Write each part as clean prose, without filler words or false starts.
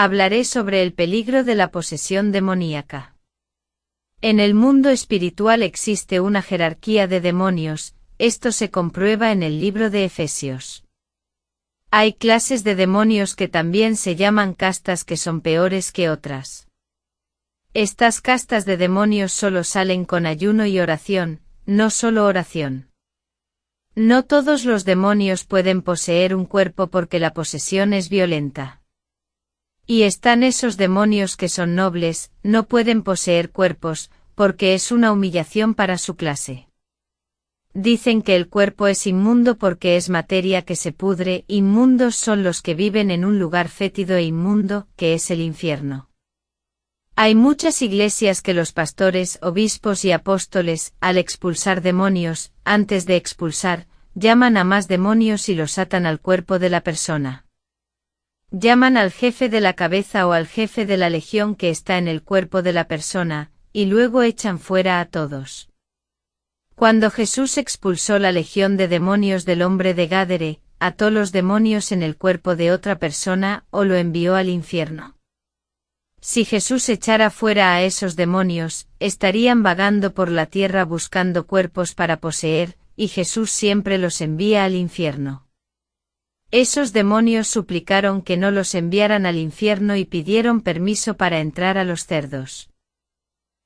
Hablaré sobre el peligro de la posesión demoníaca. En el mundo espiritual existe una jerarquía de demonios, esto se comprueba en el libro de Efesios. Hay clases de demonios que también se llaman castas que son peores que otras. Estas castas de demonios solo salen con ayuno y oración, no solo oración. No todos los demonios pueden poseer un cuerpo porque la posesión es violenta. Y están esos demonios que son nobles, no pueden poseer cuerpos, porque es una humillación para su clase. Dicen que el cuerpo es inmundo porque es materia que se pudre, inmundos son los que viven en un lugar fétido e inmundo, que es el infierno. Hay muchas iglesias que los pastores, obispos y apóstoles, al expulsar demonios, antes de expulsar, llaman a más demonios y los atan al cuerpo de la persona. Llaman al jefe de la cabeza o al jefe de la legión que está en el cuerpo de la persona, y luego echan fuera a todos. Cuando Jesús expulsó la legión de demonios del hombre de Gádara, ató los demonios en el cuerpo de otra persona o lo envió al infierno. Si Jesús echara fuera a esos demonios, estarían vagando por la tierra buscando cuerpos para poseer, y Jesús siempre los envía al infierno. Esos demonios suplicaron que no los enviaran al infierno y pidieron permiso para entrar a los cerdos.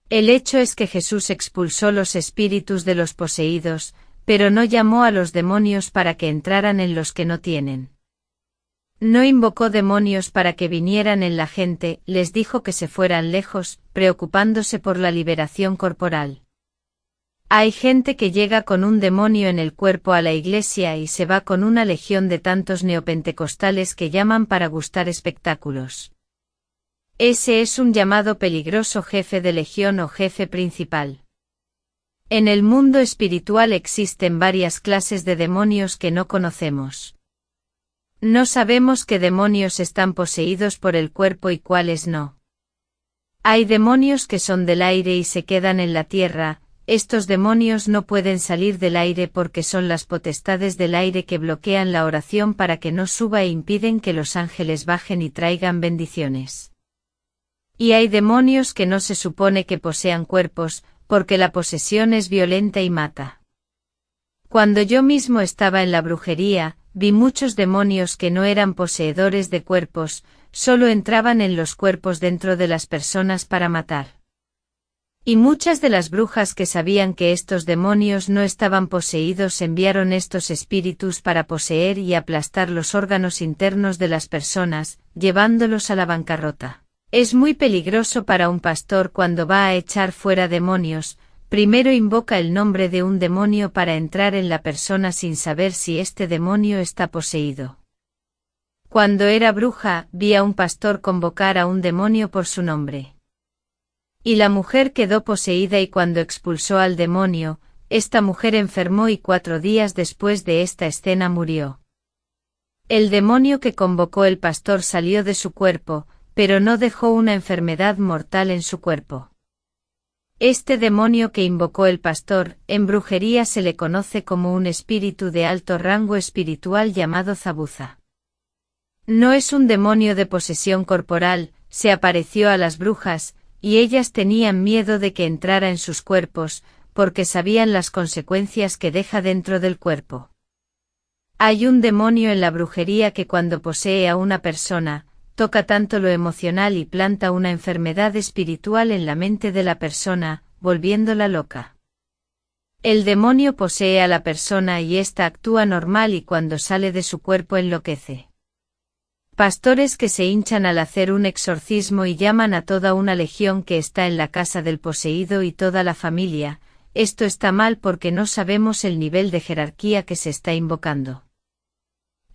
El hecho es que Jesús expulsó los espíritus de los poseídos, pero no llamó a los demonios para que entraran en los que no tienen. No invocó demonios para que vinieran en la gente, les dijo que se fueran lejos, preocupándose por la liberación corporal. Hay gente que llega con un demonio en el cuerpo a la iglesia y se va con una legión de tantos neopentecostales que llaman para gustar espectáculos. Ese es un llamado peligroso jefe de legión o jefe principal. En el mundo espiritual existen varias clases de demonios que no conocemos. No sabemos qué demonios están poseídos por el cuerpo y cuáles no. Hay demonios que son del aire y se quedan en la tierra. Estos demonios no pueden salir del aire porque son las potestades del aire que bloquean la oración para que no suba e impiden que los ángeles bajen y traigan bendiciones. Y hay demonios que no se supone que posean cuerpos, porque la posesión es violenta y mata. Cuando yo mismo estaba en la brujería, vi muchos demonios que no eran poseedores de cuerpos, solo entraban en los cuerpos dentro de las personas para matar. Y muchas de las brujas que sabían que estos demonios no estaban poseídos enviaron estos espíritus para poseer y aplastar los órganos internos de las personas, llevándolos a la bancarrota. Es muy peligroso para un pastor cuando va a echar fuera demonios. Primero invoca el nombre de un demonio para entrar en la persona sin saber si este demonio está poseído. Cuando era bruja, vi a un pastor convocar a un demonio por su nombre. Y la mujer quedó poseída y cuando expulsó al demonio, esta mujer enfermó y 4 días después de esta escena murió. El demonio que convocó el pastor salió de su cuerpo, pero no dejó una enfermedad mortal en su cuerpo. Este demonio que invocó el pastor, en brujería se le conoce como un espíritu de alto rango espiritual llamado Zabuza. No es un demonio de posesión corporal, se apareció a las brujas, y ellas tenían miedo de que entrara en sus cuerpos, porque sabían las consecuencias que deja dentro del cuerpo. Hay un demonio en la brujería que cuando posee a una persona, toca tanto lo emocional y planta una enfermedad espiritual en la mente de la persona, volviéndola loca. El demonio posee a la persona y ésta actúa normal y cuando sale de su cuerpo enloquece. Pastores que se hinchan al hacer un exorcismo y llaman a toda una legión que está en la casa del poseído y toda la familia, esto está mal porque no sabemos el nivel de jerarquía que se está invocando.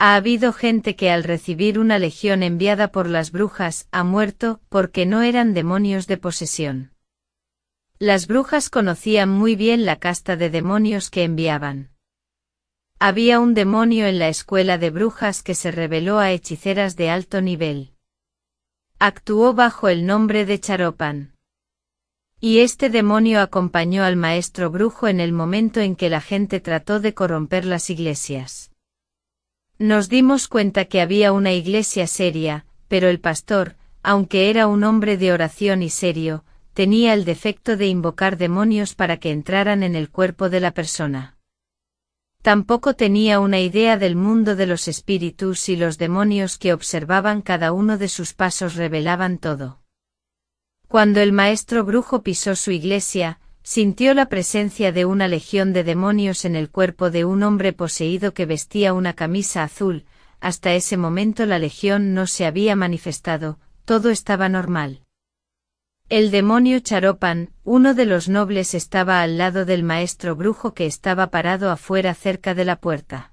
Ha habido gente que al recibir una legión enviada por las brujas ha muerto porque no eran demonios de posesión. Las brujas conocían muy bien la casta de demonios que enviaban. Había un demonio en la escuela de brujas que se rebeló a hechiceras de alto nivel. Actuó bajo el nombre de Charopan. Y este demonio acompañó al maestro brujo en el momento en que la gente trató de corromper las iglesias. Nos dimos cuenta que había una iglesia seria, pero el pastor, aunque era un hombre de oración y serio, tenía el defecto de invocar demonios para que entraran en el cuerpo de la persona. Tampoco tenía una idea del mundo de los espíritus y los demonios que observaban cada uno de sus pasos revelaban todo. Cuando el maestro brujo pisó su iglesia, sintió la presencia de una legión de demonios en el cuerpo de un hombre poseído que vestía una camisa azul. Hasta ese momento la legión no se había manifestado, todo estaba normal. El demonio Charopan, uno de los nobles, estaba al lado del maestro brujo que estaba parado afuera cerca de la puerta.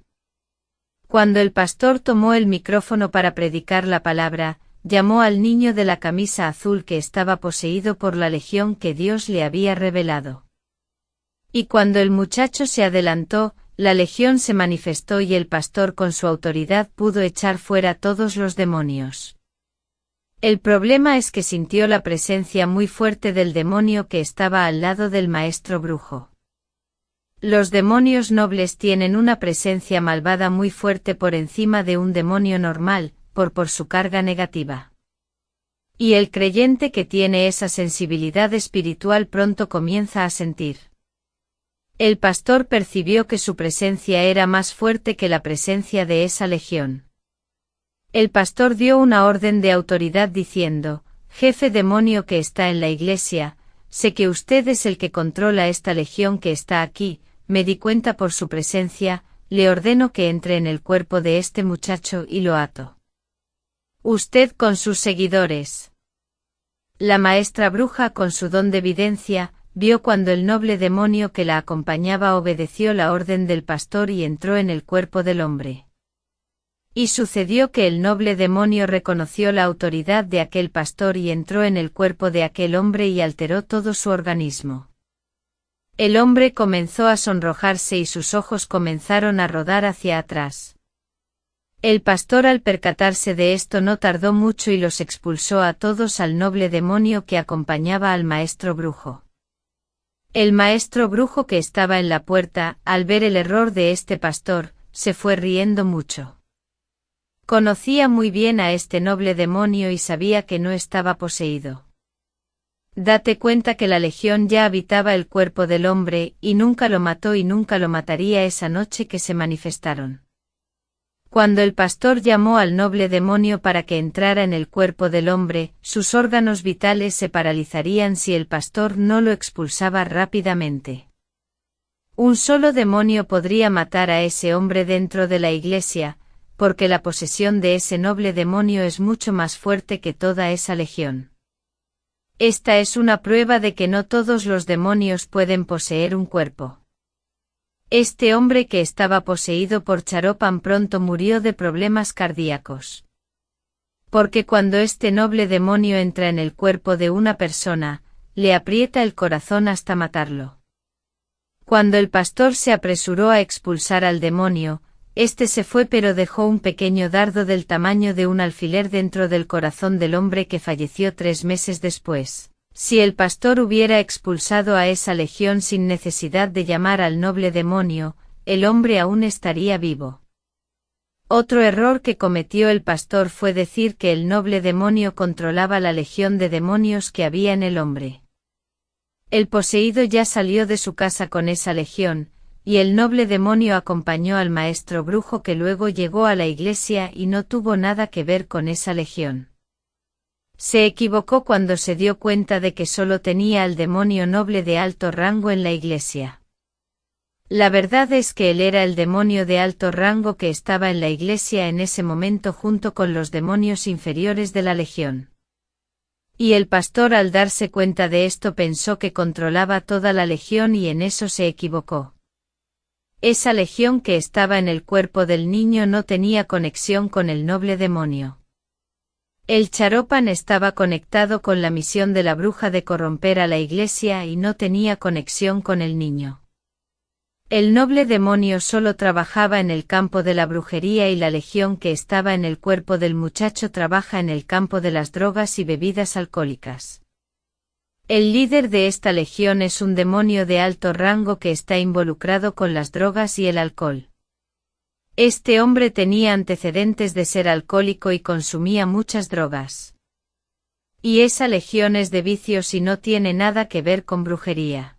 Cuando el pastor tomó el micrófono para predicar la palabra, llamó al niño de la camisa azul que estaba poseído por la legión que Dios le había revelado. Y cuando el muchacho se adelantó, la legión se manifestó y el pastor con su autoridad pudo echar fuera todos los demonios. El problema es que sintió la presencia muy fuerte del demonio que estaba al lado del maestro brujo. Los demonios nobles tienen una presencia malvada muy fuerte por encima de un demonio normal, por su carga negativa. Y el creyente que tiene esa sensibilidad espiritual pronto comienza a sentir. El pastor percibió que su presencia era más fuerte que la presencia de esa legión. El pastor dio una orden de autoridad diciendo: «Jefe demonio que está en la iglesia, sé que usted es el que controla esta legión que está aquí, me di cuenta por su presencia, le ordeno que entre en el cuerpo de este muchacho y lo ato. Usted con sus seguidores». La maestra bruja con su don de evidencia, vio cuando el noble demonio que la acompañaba obedeció la orden del pastor y entró en el cuerpo del hombre. Y sucedió que el noble demonio reconoció la autoridad de aquel pastor y entró en el cuerpo de aquel hombre y alteró todo su organismo. El hombre comenzó a sonrojarse y sus ojos comenzaron a rodar hacia atrás. El pastor al percatarse de esto no tardó mucho y los expulsó a todos al noble demonio que acompañaba al maestro brujo. El maestro brujo que estaba en la puerta, al ver el error de este pastor, se fue riendo mucho. Conocía muy bien a este noble demonio y sabía que no estaba poseído. Date cuenta que la legión ya habitaba el cuerpo del hombre y nunca lo mató y nunca lo mataría esa noche que se manifestaron. Cuando el pastor llamó al noble demonio para que entrara en el cuerpo del hombre, sus órganos vitales se paralizarían si el pastor no lo expulsaba rápidamente. Un solo demonio podría matar a ese hombre dentro de la iglesia, porque la posesión de ese noble demonio es mucho más fuerte que toda esa legión. Esta es una prueba de que no todos los demonios pueden poseer un cuerpo. Este hombre que estaba poseído por Charopan pronto murió de problemas cardíacos. Porque cuando este noble demonio entra en el cuerpo de una persona, le aprieta el corazón hasta matarlo. Cuando el pastor se apresuró a expulsar al demonio, este se fue pero dejó un pequeño dardo del tamaño de un alfiler dentro del corazón del hombre que falleció 3 meses después. Si el pastor hubiera expulsado a esa legión sin necesidad de llamar al noble demonio, el hombre aún estaría vivo. Otro error que cometió el pastor fue decir que el noble demonio controlaba la legión de demonios que había en el hombre. El poseído ya salió de su casa con esa legión, y el noble demonio acompañó al maestro brujo que luego llegó a la iglesia y no tuvo nada que ver con esa legión. Se equivocó cuando se dio cuenta de que solo tenía al demonio noble de alto rango en la iglesia. La verdad es que él era el demonio de alto rango que estaba en la iglesia en ese momento junto con los demonios inferiores de la legión. Y el pastor al darse cuenta de esto pensó que controlaba toda la legión y en eso se equivocó. Esa legión que estaba en el cuerpo del niño no tenía conexión con el noble demonio. El Charopan estaba conectado con la misión de la bruja de corromper a la iglesia y no tenía conexión con el niño. El noble demonio solo trabajaba en el campo de la brujería y la legión que estaba en el cuerpo del muchacho trabaja en el campo de las drogas y bebidas alcohólicas. El líder de esta legión es un demonio de alto rango que está involucrado con las drogas y el alcohol. Este hombre tenía antecedentes de ser alcohólico y consumía muchas drogas. Y esa legión es de vicios y no tiene nada que ver con brujería.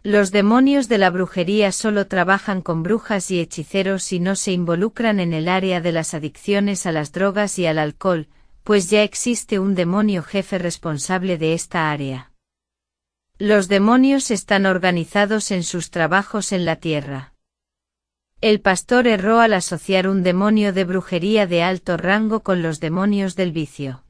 Los demonios de la brujería solo trabajan con brujas y hechiceros y no se involucran en el área de las adicciones a las drogas y al alcohol, pues ya existe un demonio jefe responsable de esta área. Los demonios están organizados en sus trabajos en la tierra. El pastor erró al asociar un demonio de brujería de alto rango con los demonios del vicio.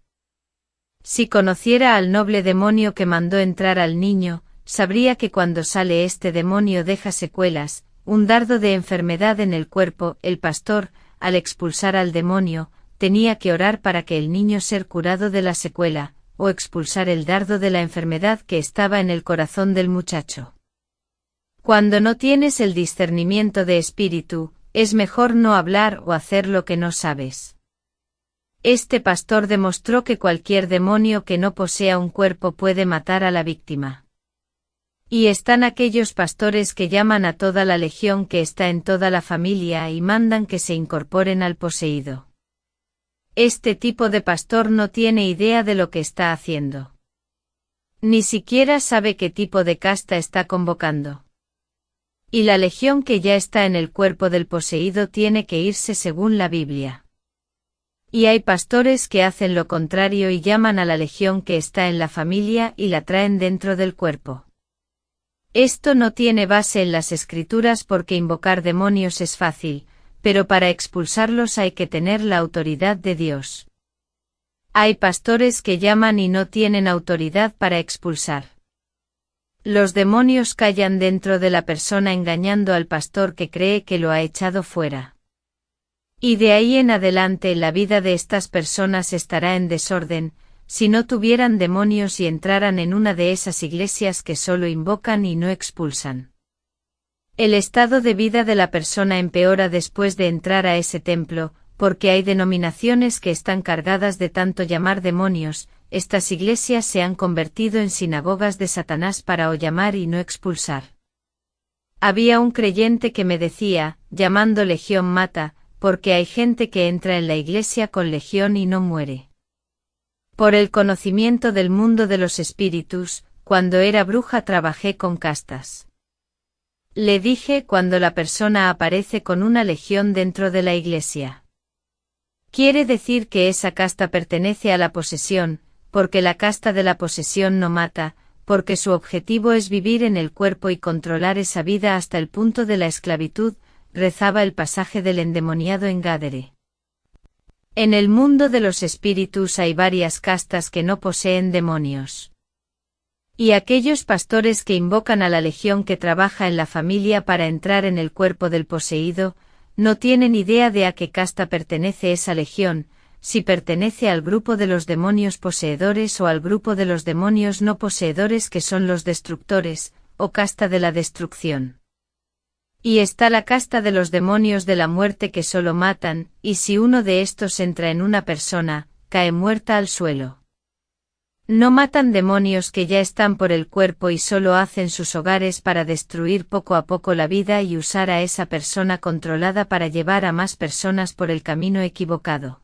Si conociera al noble demonio que mandó entrar al niño, sabría que cuando sale este demonio deja secuelas, un dardo de enfermedad en el cuerpo. El pastor, al expulsar al demonio, tenía que orar para que el niño ser curado de la secuela, o expulsar el dardo de la enfermedad que estaba en el corazón del muchacho. Cuando no tienes el discernimiento de espíritu, es mejor no hablar o hacer lo que no sabes. Este pastor demostró que cualquier demonio que no posea un cuerpo puede matar a la víctima. Y están aquellos pastores que llaman a toda la legión que está en toda la familia y mandan que se incorporen al poseído. Este tipo de pastor no tiene idea de lo que está haciendo. Ni siquiera sabe qué tipo de casta está convocando. Y la legión que ya está en el cuerpo del poseído tiene que irse según la Biblia. Y hay pastores que hacen lo contrario y llaman a la legión que está en la familia y la traen dentro del cuerpo. Esto no tiene base en las escrituras porque invocar demonios es fácil, pero para expulsarlos hay que tener la autoridad de Dios. Hay pastores que llaman y no tienen autoridad para expulsar. Los demonios callan dentro de la persona engañando al pastor que cree que lo ha echado fuera. Y de ahí en adelante la vida de estas personas estará en desorden, si no tuvieran demonios y entraran en una de esas iglesias que solo invocan y no expulsan. El estado de vida de la persona empeora después de entrar a ese templo, porque hay denominaciones que están cargadas de tanto llamar demonios. Estas iglesias se han convertido en sinagogas de Satanás para o llamar y no expulsar. Había un creyente que me decía, llamando legión mata, porque hay gente que entra en la iglesia con legión y no muere. Por el conocimiento del mundo de los espíritus, cuando era bruja trabajé con castas. Le dije cuando la persona aparece con una legión dentro de la iglesia. Quiere decir que esa casta pertenece a la posesión, porque la casta de la posesión no mata, porque su objetivo es vivir en el cuerpo y controlar esa vida hasta el punto de la esclavitud, rezaba el pasaje del endemoniado en Gádere. En el mundo de los espíritus hay varias castas que no poseen demonios. Y aquellos pastores que invocan a la legión que trabaja en la familia para entrar en el cuerpo del poseído, no tienen idea de a qué casta pertenece esa legión, si pertenece al grupo de los demonios poseedores o al grupo de los demonios no poseedores que son los destructores, o casta de la destrucción. Y está la casta de los demonios de la muerte que solo matan, y si uno de estos entra en una persona, cae muerta al suelo. No matan demonios que ya están por el cuerpo y solo hacen sus hogares para destruir poco a poco la vida y usar a esa persona controlada para llevar a más personas por el camino equivocado.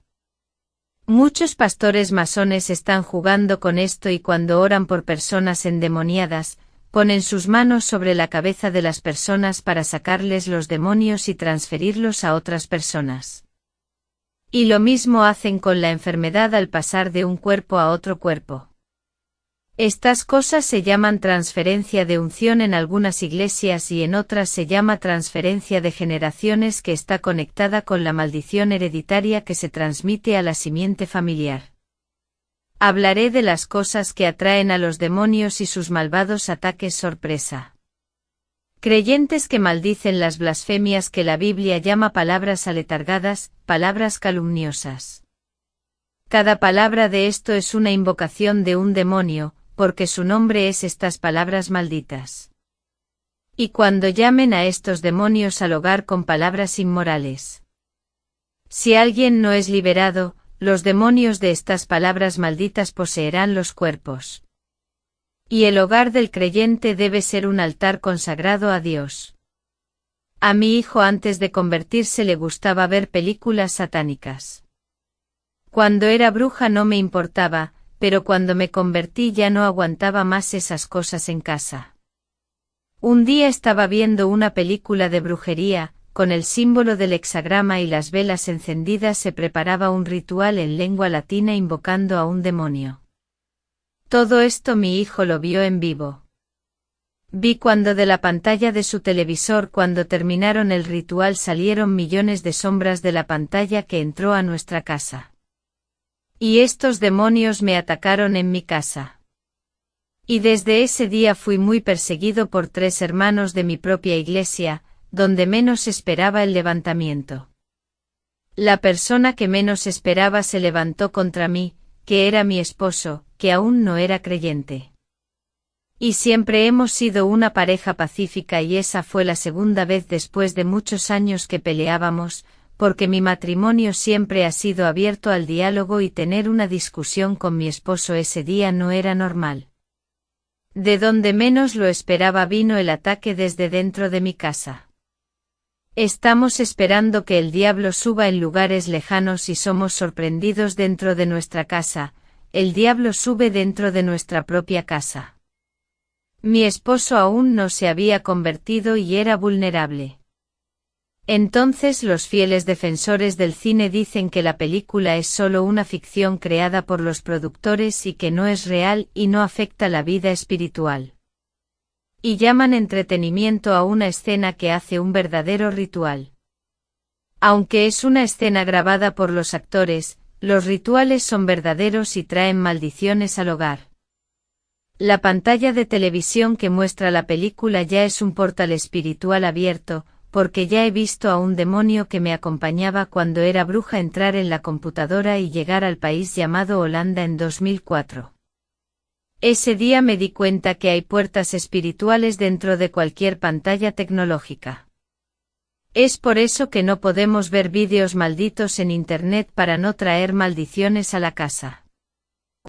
Muchos pastores masones están jugando con esto y cuando oran por personas endemoniadas, ponen sus manos sobre la cabeza de las personas para sacarles los demonios y transferirlos a otras personas. Y lo mismo hacen con la enfermedad al pasar de un cuerpo a otro cuerpo. Estas cosas se llaman transferencia de unción en algunas iglesias y en otras se llama transferencia de generaciones que está conectada con la maldición hereditaria que se transmite a la simiente familiar. Hablaré de las cosas que atraen a los demonios y sus malvados ataques sorpresa. Creyentes que maldicen las blasfemias que la Biblia llama palabras aletargadas, palabras calumniosas. Cada palabra de esto es una invocación de un demonio, porque su nombre es estas palabras malditas. Y cuando llamen a estos demonios al hogar con palabras inmorales. Si alguien no es liberado, los demonios de estas palabras malditas poseerán los cuerpos. Y el hogar del creyente debe ser un altar consagrado a Dios. A mi hijo antes de convertirse le gustaba ver películas satánicas. Cuando era bruja no me importaba, pero cuando me convertí ya no aguantaba más esas cosas en casa. Un día estaba viendo una película de brujería, con el símbolo del hexagrama y las velas encendidas se preparaba un ritual en lengua latina invocando a un demonio. Todo esto mi hijo lo vio en vivo. Vi cuando de la pantalla de su televisor cuando terminaron el ritual salieron millones de sombras de la pantalla que entró a nuestra casa. Y estos demonios me atacaron en mi casa. Y desde ese día fui muy perseguido por 3 hermanos de mi propia iglesia, donde menos esperaba el levantamiento. La persona que menos esperaba se levantó contra mí, que era mi esposo, que aún no era creyente. Y siempre hemos sido una pareja pacífica y esa fue la segunda vez después de muchos años que peleábamos, porque mi matrimonio siempre ha sido abierto al diálogo y tener una discusión con mi esposo ese día no era normal. De donde menos lo esperaba vino el ataque desde dentro de mi casa. Estamos esperando que el diablo suba en lugares lejanos y somos sorprendidos dentro de nuestra casa, el diablo sube dentro de nuestra propia casa. Mi esposo aún no se había convertido y era vulnerable. Entonces los fieles defensores del cine dicen que la película es solo una ficción creada por los productores y que no es real y no afecta la vida espiritual. Y llaman entretenimiento a una escena que hace un verdadero ritual. Aunque es una escena grabada por los actores, los rituales son verdaderos y traen maldiciones al hogar. La pantalla de televisión que muestra la película ya es un portal espiritual abierto, porque ya he visto a un demonio que me acompañaba cuando era bruja entrar en la computadora y llegar al país llamado Holanda en 2004. Ese día me di cuenta que hay puertas espirituales dentro de cualquier pantalla tecnológica. Es por eso que no podemos ver vídeos malditos en Internet para no traer maldiciones a la casa.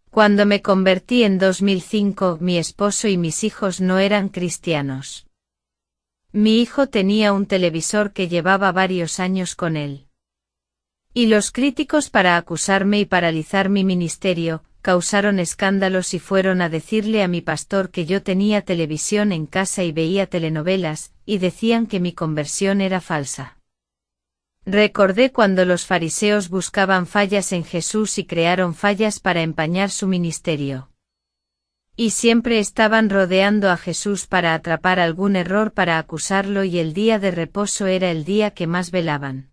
Cuando me convertí en 2005, mi esposo y mis hijos no eran cristianos. Mi hijo tenía un televisor que llevaba varios años con él. Y los críticos para acusarme y paralizar mi ministerio, causaron escándalos y fueron a decirle a mi pastor que yo tenía televisión en casa y veía telenovelas, y decían que mi conversión era falsa. Recordé cuando los fariseos buscaban fallas en Jesús y crearon fallas para empañar su ministerio. Y siempre estaban rodeando a Jesús para atrapar algún error para acusarlo y el día de reposo era el día que más velaban.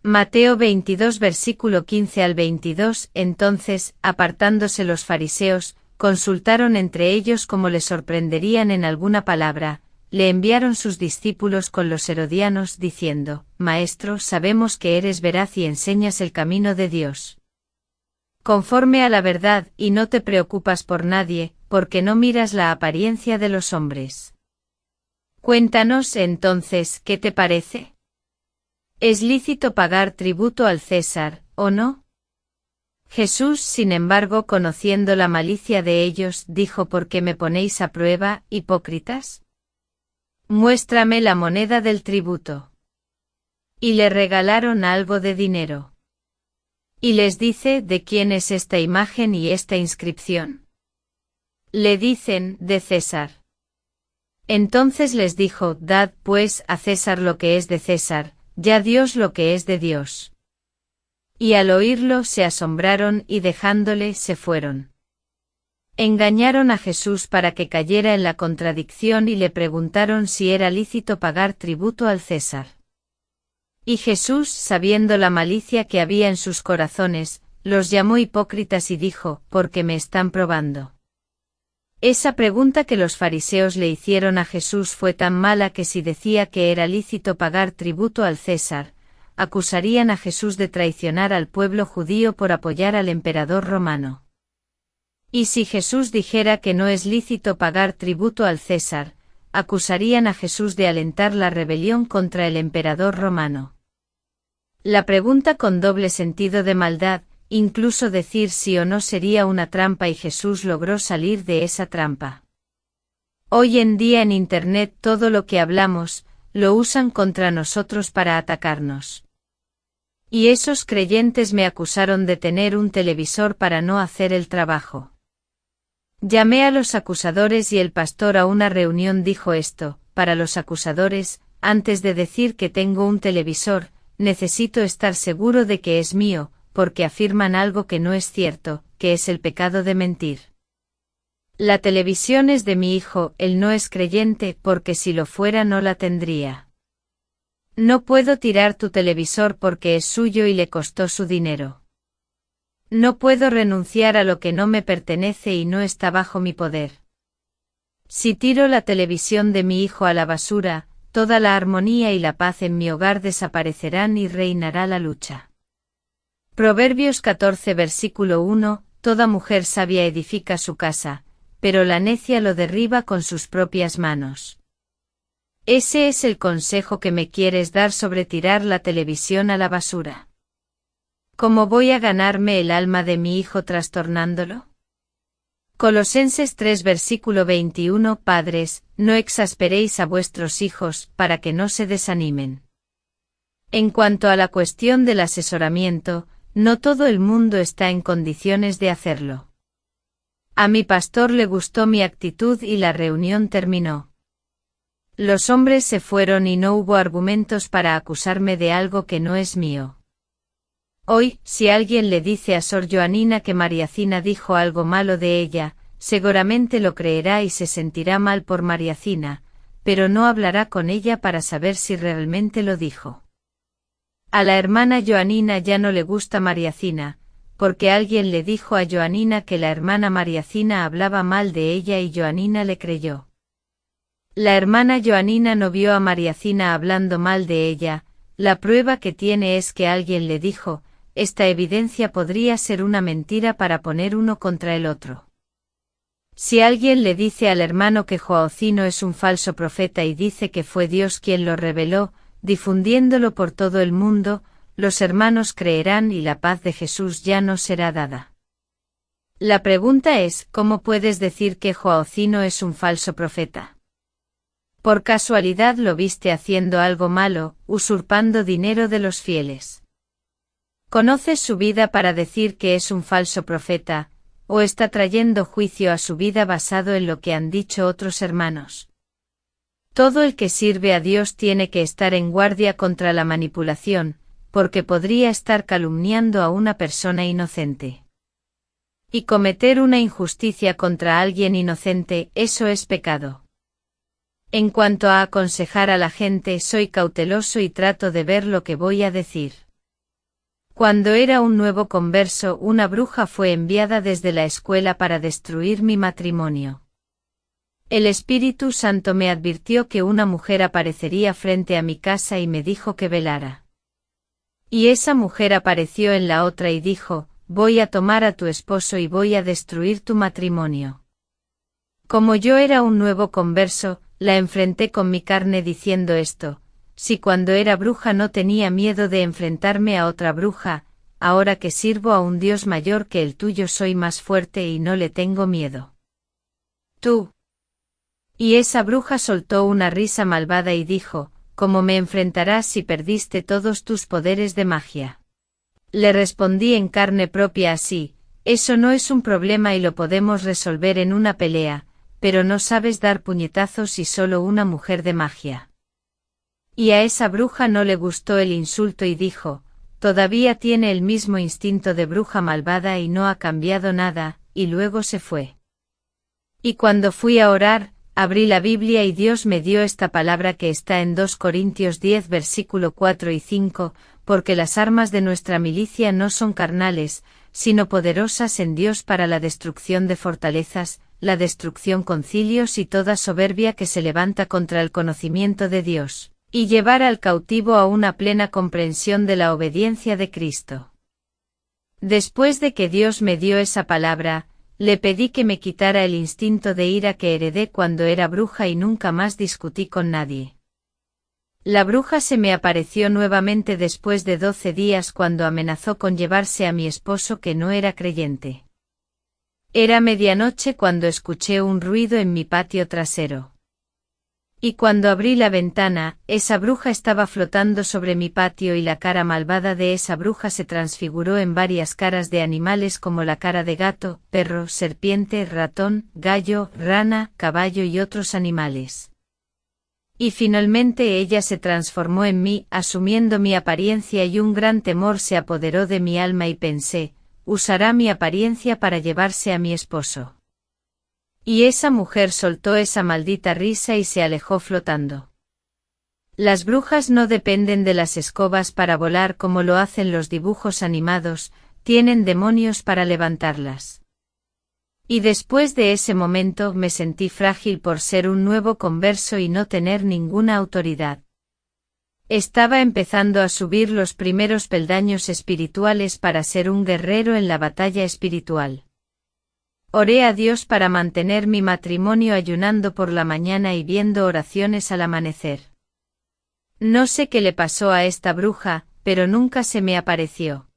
Mateo 22 versículo 15 al 22. Entonces, apartándose los fariseos, consultaron entre ellos cómo le sorprenderían en alguna palabra. Le enviaron sus discípulos con los herodianos diciendo, Maestro, sabemos que eres veraz y enseñas el camino de Dios. Conforme a la verdad, y no te preocupas por nadie, porque no miras la apariencia de los hombres. Cuéntanos entonces, ¿qué te parece? ¿Es lícito pagar tributo al César, o no? Jesús, sin embargo, conociendo la malicia de ellos, dijo: ¿Por qué me ponéis a prueba, hipócritas? Muéstrame la moneda del tributo. Y le regalaron algo de dinero. Y les dice: ¿de quién es esta imagen y esta inscripción? Le dicen: de César. Entonces les dijo: Dad pues a César lo que es de César, y a Dios lo que es de Dios. Y al oírlo se asombraron y dejándole se fueron. Engañaron a Jesús para que cayera en la contradicción y le preguntaron si era lícito pagar tributo al César. Y Jesús, sabiendo la malicia que había en sus corazones, los llamó hipócritas y dijo: ¿por qué me están probando? Esa pregunta que los fariseos le hicieron a Jesús fue tan mala que si decía que era lícito pagar tributo al César, acusarían a Jesús de traicionar al pueblo judío por apoyar al emperador romano. Y si Jesús dijera que no es lícito pagar tributo al César, acusarían a Jesús de alentar la rebelión contra el emperador romano. La pregunta con doble sentido de maldad, incluso decir sí o no sería una trampa y Jesús logró salir de esa trampa. Hoy en día en Internet todo lo que hablamos, lo usan contra nosotros para atacarnos. Y esos creyentes me acusaron de tener un televisor para no hacer el trabajo. Llamé a los acusadores y el pastor a una reunión dijo esto: para los acusadores, antes de decir que tengo un televisor, necesito estar seguro de que es mío, porque afirman algo que no es cierto, que es el pecado de mentir. La televisión es de mi hijo, él no es creyente, porque si lo fuera no la tendría. No puedo tirar tu televisor porque es suyo y le costó su dinero. No puedo renunciar a lo que no me pertenece y no está bajo mi poder. Si tiro la televisión de mi hijo a la basura, toda la armonía y la paz en mi hogar desaparecerán y reinará la lucha. Proverbios 14 versículo 1, toda mujer sabia edifica su casa, pero la necia lo derriba con sus propias manos. Ese es el consejo que me quieres dar sobre tirar la televisión a la basura. ¿Cómo voy a ganarme el alma de mi hijo trastornándolo? Colosenses 3 versículo 21 Padres, no exasperéis a vuestros hijos, para que no se desanimen. En cuanto a la cuestión del asesoramiento, no todo el mundo está en condiciones de hacerlo. A mi pastor le gustó mi actitud y la reunión terminó. Los hombres se fueron y no hubo argumentos para acusarme de algo que no es mío. Hoy, si alguien le dice a Sor Joanina que Mariacina dijo algo malo de ella, seguramente lo creerá y se sentirá mal por Mariacina, pero no hablará con ella para saber si realmente lo dijo. A la hermana Joanina ya no le gusta Mariacina, porque alguien le dijo a Joanina que la hermana Mariacina hablaba mal de ella y Joanina le creyó. La hermana Joanina no vio a Mariacina hablando mal de ella, la prueba que tiene es que alguien le dijo: esta evidencia podría ser una mentira para poner uno contra el otro. Si alguien le dice al hermano que Joacino es un falso profeta y dice que fue Dios quien lo reveló, difundiéndolo por todo el mundo, los hermanos creerán y la paz de Jesús ya no será dada. La pregunta es: ¿cómo puedes decir que Joacino es un falso profeta? Por casualidad lo viste haciendo algo malo, usurpando dinero de los fieles. ¿Conoces su vida para decir que es un falso profeta, o está trayendo juicio a su vida basado en lo que han dicho otros hermanos? Todo el que sirve a Dios tiene que estar en guardia contra la manipulación, porque podría estar calumniando a una persona inocente. Y cometer una injusticia contra alguien inocente, eso es pecado. En cuanto a aconsejar a la gente, soy cauteloso y trato de ver lo que voy a decir. Cuando era un nuevo converso, una bruja fue enviada desde la escuela para destruir mi matrimonio. El Espíritu Santo me advirtió que una mujer aparecería frente a mi casa y me dijo que velara. Y esa mujer apareció en la otra y dijo: voy a tomar a tu esposo y voy a destruir tu matrimonio. Como yo era un nuevo converso, la enfrenté con mi carne diciendo esto: si cuando era bruja no tenía miedo de enfrentarme a otra bruja, ahora que sirvo a un Dios mayor que el tuyo soy más fuerte y no le tengo miedo. Tú. Y esa bruja soltó una risa malvada y dijo: ¿cómo me enfrentarás si perdiste todos tus poderes de magia? Le respondí en carne propia así: eso no es un problema y lo podemos resolver en una pelea, pero no sabes dar puñetazos y solo una mujer de magia. Y a esa bruja no le gustó el insulto y dijo: todavía tiene el mismo instinto de bruja malvada y no ha cambiado nada, y luego se fue. Y cuando fui a orar, abrí la Biblia y Dios me dio esta palabra que está en 2 Corintios 10 versículo 4 y 5, porque las armas de nuestra milicia no son carnales, sino poderosas en Dios para la destrucción de fortalezas, la destrucción concilios y toda soberbia que se levanta contra el conocimiento de Dios, y llevar al cautivo a una plena comprensión de la obediencia de Cristo. Después de que Dios me dio esa palabra, le pedí que me quitara el instinto de ira que heredé cuando era bruja y nunca más discutí con nadie. La bruja se me apareció nuevamente después de 12 días cuando amenazó con llevarse a mi esposo que no era creyente. Era medianoche cuando escuché un ruido en mi patio trasero. Y cuando abrí la ventana, esa bruja estaba flotando sobre mi patio y la cara malvada de esa bruja se transfiguró en varias caras de animales como la cara de gato, perro, serpiente, ratón, gallo, rana, caballo y otros animales. Y finalmente ella se transformó en mí, asumiendo mi apariencia y un gran temor se apoderó de mi alma y pensé, usará mi apariencia para llevarse a mi esposo. Y esa mujer soltó esa maldita risa y se alejó flotando. Las brujas no dependen de las escobas para volar como lo hacen los dibujos animados, tienen demonios para levantarlas. Y después de ese momento me sentí frágil por ser un nuevo converso y no tener ninguna autoridad. Estaba empezando a subir los primeros peldaños espirituales para ser un guerrero en la batalla espiritual. Oré a Dios para mantener mi matrimonio ayunando por la mañana y viendo oraciones al amanecer. No sé qué le pasó a esta bruja, pero nunca se me apareció.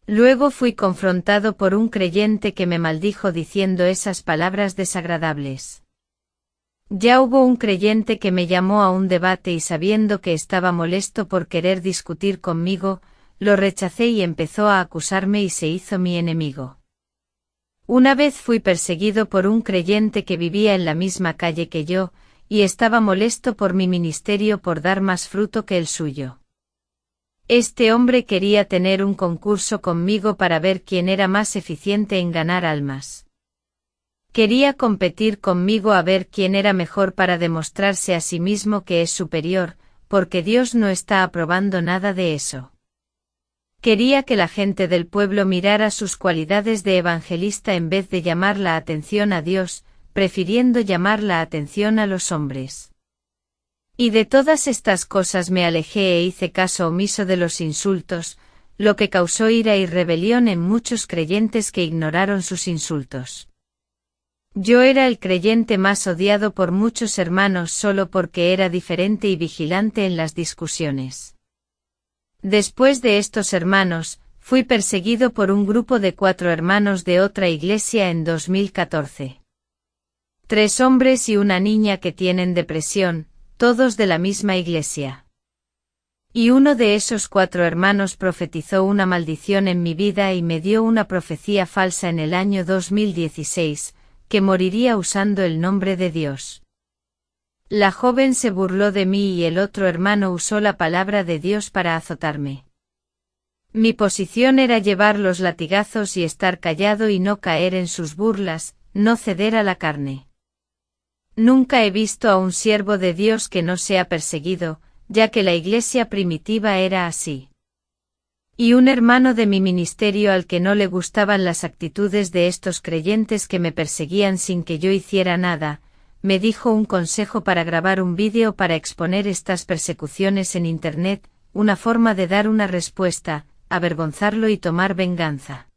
Luego fui confrontado por un creyente que me maldijo diciendo esas palabras desagradables. Ya hubo un creyente que me llamó a un debate y sabiendo que estaba molesto por querer discutir conmigo, lo rechacé y empezó a acusarme y se hizo mi enemigo. Una vez fui perseguido por un creyente que vivía en la misma calle que yo, y estaba molesto por mi ministerio por dar más fruto que el suyo. Este hombre quería tener un concurso conmigo para ver quién era más eficiente en ganar almas. Quería competir conmigo a ver quién era mejor para demostrarse a sí mismo que es superior, porque Dios no está aprobando nada de eso. Quería que la gente del pueblo mirara sus cualidades de evangelista en vez de llamar la atención a Dios, prefiriendo llamar la atención a los hombres. Y de todas estas cosas me alejé e hice caso omiso de los insultos, lo que causó ira y rebelión en muchos creyentes que ignoraron sus insultos. Yo era el creyente más odiado por muchos hermanos solo porque era diferente y vigilante en las discusiones. Después de estos hermanos, fui perseguido por un grupo de 4 hermanos de otra iglesia en 2014. 3 hombres y una niña que tienen depresión, todos de la misma iglesia. Y uno de esos 4 hermanos profetizó una maldición en mi vida y me dio una profecía falsa en el año 2016, que moriría usando el nombre de Dios. La joven se burló de mí y el otro hermano usó la palabra de Dios para azotarme. Mi posición era llevar los latigazos y estar callado y no caer en sus burlas, no ceder a la carne. Nunca he visto a un siervo de Dios que no sea perseguido, ya que la iglesia primitiva era así. Y un hermano de mi ministerio al que no le gustaban las actitudes de estos creyentes que me perseguían sin que yo hiciera nada, me dijo un consejo para grabar un vídeo para exponer estas persecuciones en Internet, una forma de dar una respuesta, avergonzarlo y tomar venganza.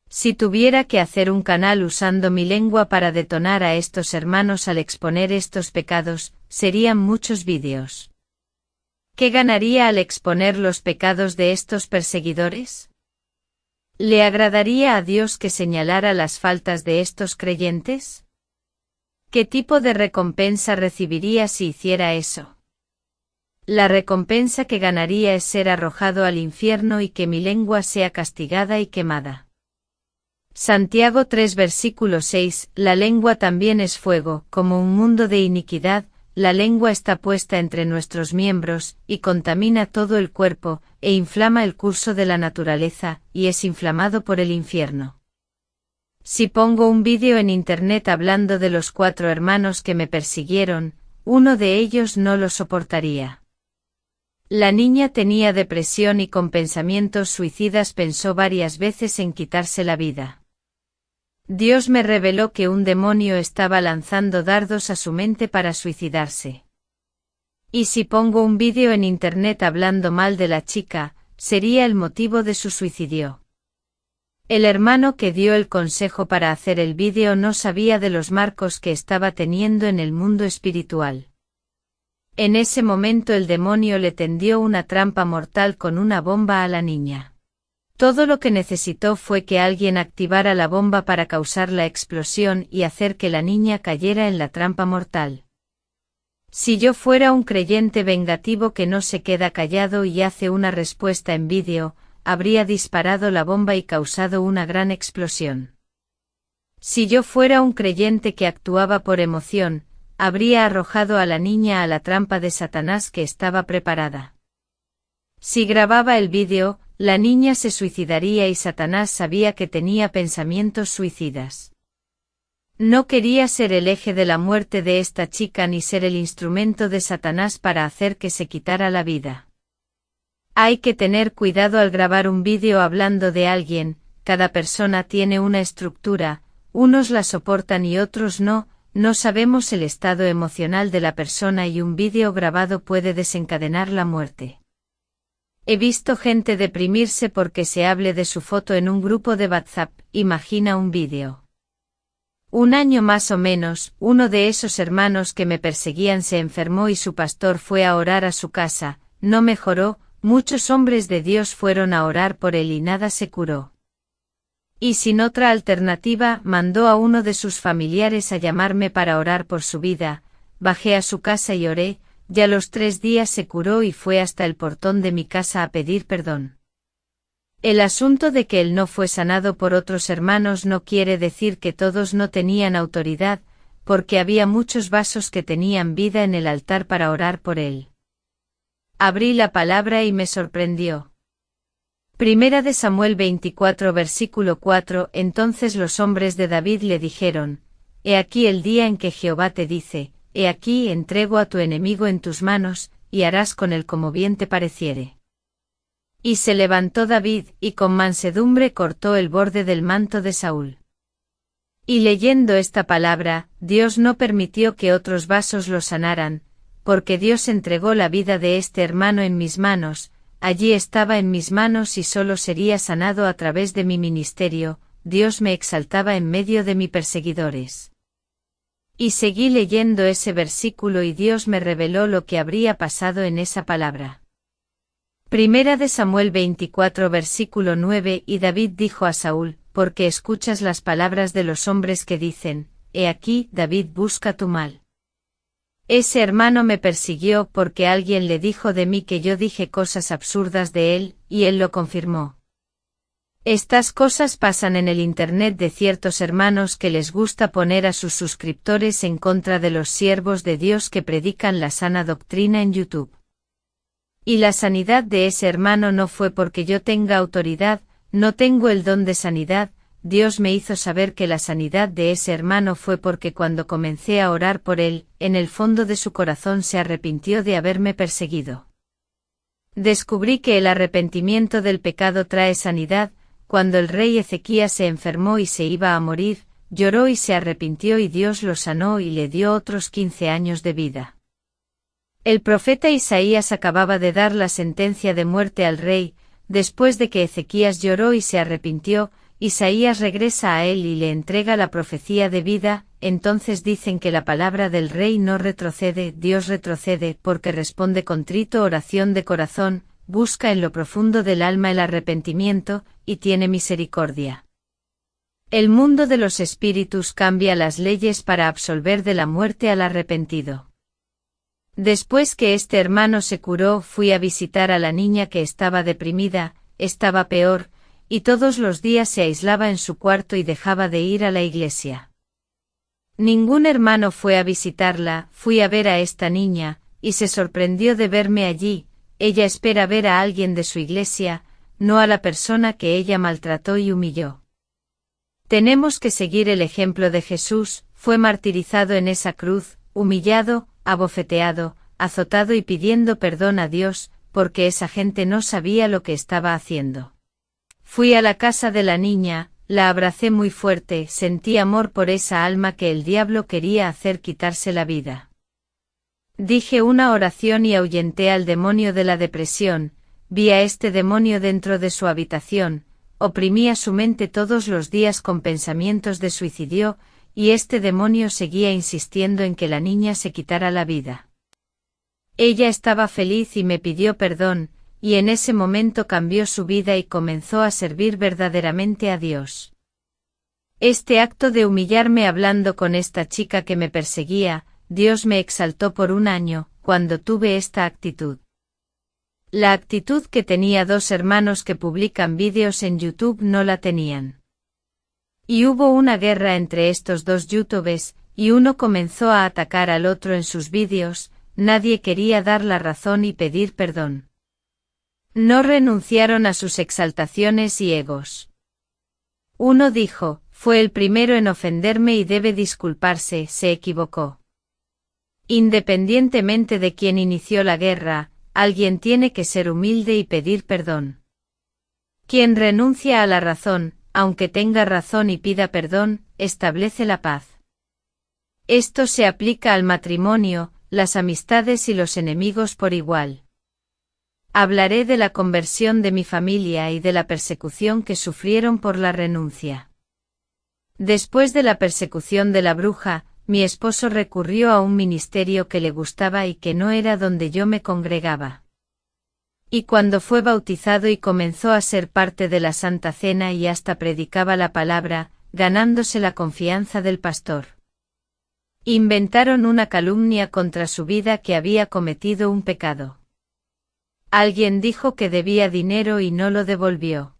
Si tuviera que hacer un canal usando mi lengua para detonar a estos hermanos al exponer estos pecados, serían muchos vídeos. ¿Qué ganaría al exponer los pecados de estos perseguidores? ¿Le agradaría a Dios que señalara las faltas de estos creyentes? ¿Qué tipo de recompensa recibiría si hiciera eso? La recompensa que ganaría es ser arrojado al infierno y que mi lengua sea castigada y quemada. Santiago 3 versículo 6, la lengua también es fuego, como un mundo de iniquidad, la lengua está puesta entre nuestros miembros, y contamina todo el cuerpo, e inflama el curso de la naturaleza, y es inflamado por el infierno. Si pongo un vídeo en Internet hablando de los 4 hermanos que me persiguieron, uno de ellos no lo soportaría. La niña tenía depresión y con pensamientos suicidas pensó varias veces en quitarse la vida. Dios me reveló que un demonio estaba lanzando dardos a su mente para suicidarse. Y si pongo un vídeo en Internet hablando mal de la chica, sería el motivo de su suicidio. El hermano que dio el consejo para hacer el vídeo no sabía de los marcos que estaba teniendo en el mundo espiritual. En ese momento el demonio le tendió una trampa mortal con una bomba a la niña. Todo lo que necesitó fue que alguien activara la bomba para causar la explosión y hacer que la niña cayera en la trampa mortal. Si yo fuera un creyente vengativo que no se queda callado y hace una respuesta en vídeo, habría disparado la bomba y causado una gran explosión. Si yo fuera un creyente que actuaba por emoción, habría arrojado a la niña a la trampa de Satanás que estaba preparada. Si grababa el vídeo, la niña se suicidaría y Satanás sabía que tenía pensamientos suicidas. No quería ser el eje de la muerte de esta chica ni ser el instrumento de Satanás para hacer que se quitara la vida. Hay que tener cuidado al grabar un vídeo hablando de alguien, cada persona tiene una estructura, unos la soportan y otros no, no sabemos el estado emocional de la persona y un vídeo grabado puede desencadenar la muerte. He visto gente deprimirse porque se hable de su foto en un grupo de WhatsApp, imagina un vídeo. Un año más o menos, uno de esos hermanos que me perseguían se enfermó y su pastor fue a orar a su casa, no mejoró, muchos hombres de Dios fueron a orar por él y nada se curó. Y sin otra alternativa, mandó a uno de sus familiares a llamarme para orar por su vida, bajé a su casa y oré, ya a los 3 días se curó y fue hasta el portón de mi casa a pedir perdón. El asunto de que él no fue sanado por otros hermanos no quiere decir que todos no tenían autoridad, porque había muchos vasos que tenían vida en el altar para orar por él. Abrí la palabra y me sorprendió. Primera de Samuel 24 versículo 4. Entonces los hombres de David le dijeron: He aquí el día en que Jehová te dice: He aquí entrego a tu enemigo en tus manos, y harás con él como bien te pareciere. Y se levantó David, y con mansedumbre cortó el borde del manto de Saúl. Y leyendo esta palabra, Dios no permitió que otros vasos lo sanaran, porque Dios entregó la vida de este hermano en mis manos, allí estaba en mis manos y solo sería sanado a través de mi ministerio, Dios me exaltaba en medio de mis perseguidores. Y seguí leyendo ese versículo y Dios me reveló lo que habría pasado en esa palabra. Primera de Samuel 24 versículo 9. Y David dijo a Saúl: porque escuchas las palabras de los hombres que dicen: He aquí, David busca tu mal. Ese hermano me persiguió porque alguien le dijo de mí que yo dije cosas absurdas de él, y él lo confirmó. Estas cosas pasan en el internet de ciertos hermanos que les gusta poner a sus suscriptores en contra de los siervos de Dios que predican la sana doctrina en YouTube. Y la sanidad de ese hermano no fue porque yo tenga autoridad, no tengo el don de sanidad, Dios me hizo saber que la sanidad de ese hermano fue porque cuando comencé a orar por él, en el fondo de su corazón se arrepintió de haberme perseguido. Descubrí que el arrepentimiento del pecado trae sanidad. Cuando el rey Ezequías se enfermó y se iba a morir, lloró y se arrepintió y Dios lo sanó y le dio otros 15 años de vida. El profeta Isaías acababa de dar la sentencia de muerte al rey, después de que Ezequías lloró y se arrepintió, Isaías regresa a él y le entrega la profecía de vida. Entonces dicen que la palabra del rey no retrocede, Dios retrocede porque responde contrito, oración de corazón, busca en lo profundo del alma el arrepentimiento, y tiene misericordia. El mundo de los espíritus cambia las leyes para absolver de la muerte al arrepentido. Después que este hermano se curó, fui a visitar a la niña que estaba deprimida, estaba peor, y todos los días se aislaba en su cuarto y dejaba de ir a la iglesia. Ningún hermano fue a visitarla, fui a ver a esta niña, y se sorprendió de verme allí. Ella espera ver a alguien de su iglesia, no a la persona que ella maltrató y humilló. Tenemos que seguir el ejemplo de Jesús, fue martirizado en esa cruz, humillado, abofeteado, azotado y pidiendo perdón a Dios, porque esa gente no sabía lo que estaba haciendo. Fui a la casa de la niña, la abracé muy fuerte, sentí amor por esa alma que el diablo quería hacer quitarse la vida. Dije una oración y ahuyenté al demonio de la depresión, vi a este demonio dentro de su habitación, oprimía su mente todos los días con pensamientos de suicidio, y este demonio seguía insistiendo en que la niña se quitara la vida. Ella estaba feliz y me pidió perdón, y en ese momento cambió su vida y comenzó a servir verdaderamente a Dios. Este acto de humillarme hablando con esta chica que me perseguía, Dios me exaltó por un año, cuando tuve esta actitud. La actitud que tenía dos hermanos que publican vídeos en YouTube no la tenían. Y hubo una guerra entre estos dos YouTubers, y uno comenzó a atacar al otro en sus vídeos, nadie quería dar la razón y pedir perdón. No renunciaron a sus exaltaciones y egos. Uno dijo, fue el primero en ofenderme y debe disculparse, se equivocó. Independientemente de quién inició la guerra, alguien tiene que ser humilde y pedir perdón. Quien renuncia a la razón, aunque tenga razón y pida perdón, establece la paz. Esto se aplica al matrimonio, las amistades y los enemigos por igual. Hablaré de la conversión de mi familia y de la persecución que sufrieron por la renuncia. Después de la persecución de la bruja, mi esposo recurrió a un ministerio que le gustaba y que no era donde yo me congregaba. Y cuando fue bautizado y comenzó a ser parte de la Santa Cena y hasta predicaba la palabra, ganándose la confianza del pastor. Inventaron una calumnia contra su vida que había cometido un pecado. Alguien dijo que debía dinero y no lo devolvió.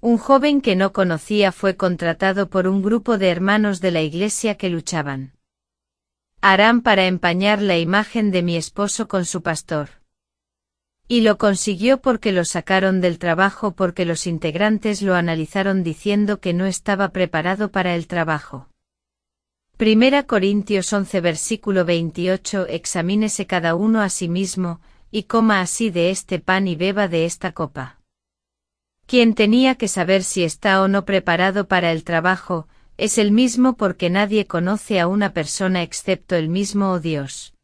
Un joven que no conocía fue contratado por un grupo de hermanos de la iglesia que luchaban. Harán para empañar la imagen de mi esposo con su pastor. Y lo consiguió porque lo sacaron del trabajo porque los integrantes lo analizaron diciendo que no estaba preparado para el trabajo. 1 Corintios 11 versículo 28 Examínese cada uno a sí mismo, y coma así de este pan y beba de esta copa. Quien tenía que saber si está o no preparado para el trabajo, es el mismo porque nadie conoce a una persona excepto el mismo Dios.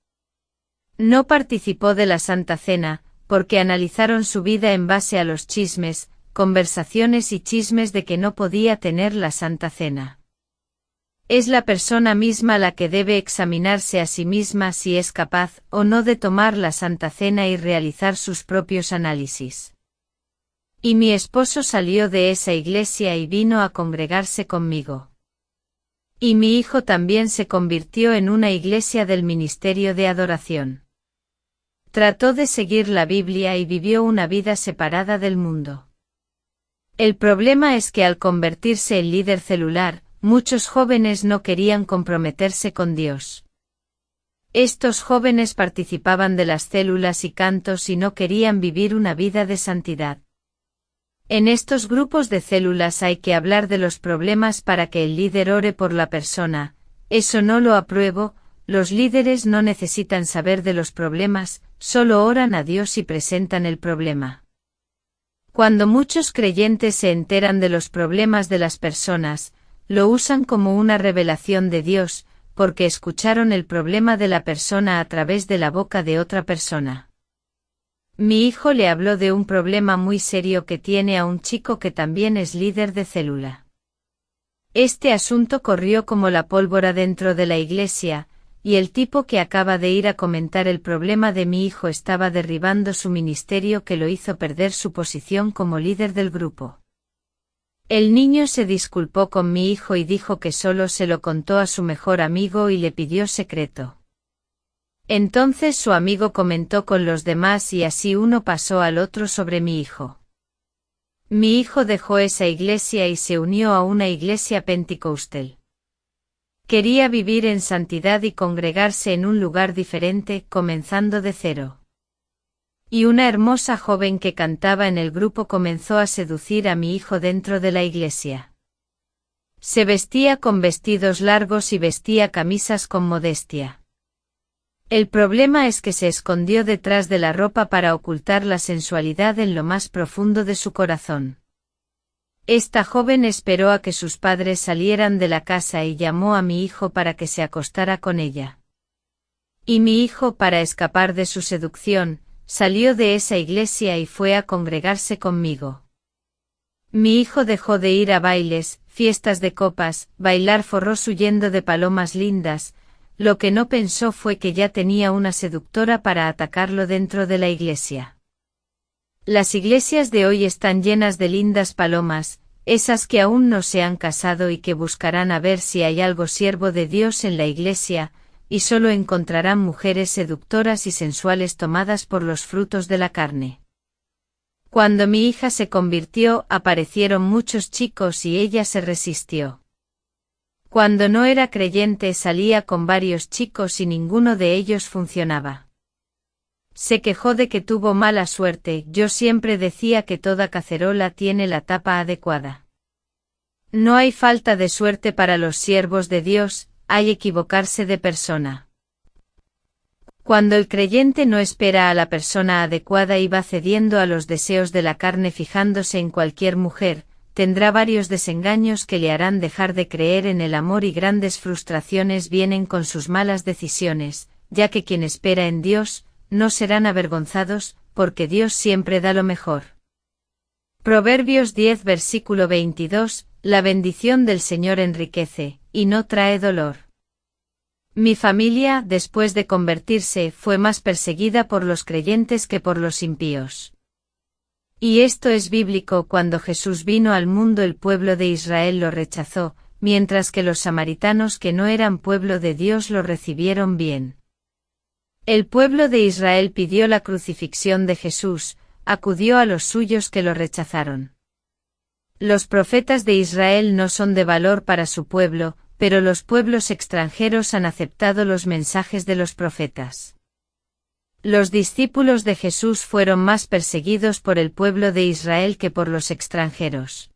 No participó de la Santa Cena, porque analizaron su vida en base a los chismes, conversaciones y chismes de que no podía tener la Santa Cena. Es la persona misma la que debe examinarse a sí misma si es capaz o no de tomar la Santa Cena y realizar sus propios análisis. Y mi esposo salió de esa iglesia y vino a congregarse conmigo. Y mi hijo también se convirtió en una iglesia del ministerio de adoración. Trató de seguir la Biblia y vivió una vida separada del mundo. El problema es que al convertirse en líder celular, muchos jóvenes no querían comprometerse con Dios. Estos jóvenes participaban de las células y cantos y no querían vivir una vida de santidad. En estos grupos de células hay que hablar de los problemas para que el líder ore por la persona, eso no lo apruebo, los líderes no necesitan saber de los problemas, solo oran a Dios y presentan el problema. Cuando muchos creyentes se enteran de los problemas de las personas, lo usan como una revelación de Dios, porque escucharon el problema de la persona a través de la boca de otra persona. Mi hijo le habló de un problema muy serio que tiene a un chico que también es líder de célula. Este asunto corrió como la pólvora dentro de la iglesia, y el tipo que acaba de ir a comentar el problema de mi hijo estaba derribando su ministerio que lo hizo perder su posición como líder del grupo. El niño se disculpó con mi hijo y dijo que solo se lo contó a su mejor amigo y le pidió secreto. Entonces su amigo comentó con los demás y así uno pasó al otro sobre mi hijo. Mi hijo dejó esa iglesia y se unió a una iglesia pentecostal. Quería vivir en santidad y congregarse en un lugar diferente, comenzando de cero. Y una hermosa joven que cantaba en el grupo comenzó a seducir a mi hijo dentro de la iglesia. Se vestía con vestidos largos y vestía camisas con modestia. El problema es que se escondió detrás de la ropa para ocultar la sensualidad en lo más profundo de su corazón. Esta joven esperó a que sus padres salieran de la casa y llamó a mi hijo para que se acostara con ella. Y mi hijo, para escapar de su seducción, salió de esa iglesia y fue a congregarse conmigo. Mi hijo dejó de ir a bailes, fiestas de copas, bailar forros huyendo de palomas lindas, lo que no pensó fue que ya tenía una seductora para atacarlo dentro de la iglesia. Las iglesias de hoy están llenas de lindas palomas, esas que aún no se han casado y que buscarán a ver si hay algo siervo de Dios en la iglesia, y solo encontrarán mujeres seductoras y sensuales tomadas por los frutos de la carne. Cuando mi hija se convirtió, aparecieron muchos chicos y ella se resistió. Cuando no era creyente salía con varios chicos y ninguno de ellos funcionaba. Se quejó de que tuvo mala suerte. Yo siempre decía que toda cacerola tiene la tapa adecuada. No hay falta de suerte para los siervos de Dios, hay equivocarse de persona. Cuando el creyente no espera a la persona adecuada y va cediendo a los deseos de la carne fijándose en cualquier mujer, tendrá varios desengaños que le harán dejar de creer en el amor y grandes frustraciones vienen con sus malas decisiones, ya que quien espera en Dios, no serán avergonzados, porque Dios siempre da lo mejor. Proverbios 10 versículo 22, la bendición del Señor enriquece, y no trae dolor. Mi familia, después de convertirse, fue más perseguida por los creyentes que por los impíos. Y esto es bíblico. Cuando Jesús vino al mundo el pueblo de Israel lo rechazó, mientras que los samaritanos que no eran pueblo de Dios lo recibieron bien. El pueblo de Israel pidió la crucifixión de Jesús, acudió a los suyos que lo rechazaron. Los profetas de Israel no son de valor para su pueblo, pero los pueblos extranjeros han aceptado los mensajes de los profetas. Los discípulos de Jesús fueron más perseguidos por el pueblo de Israel que por los extranjeros.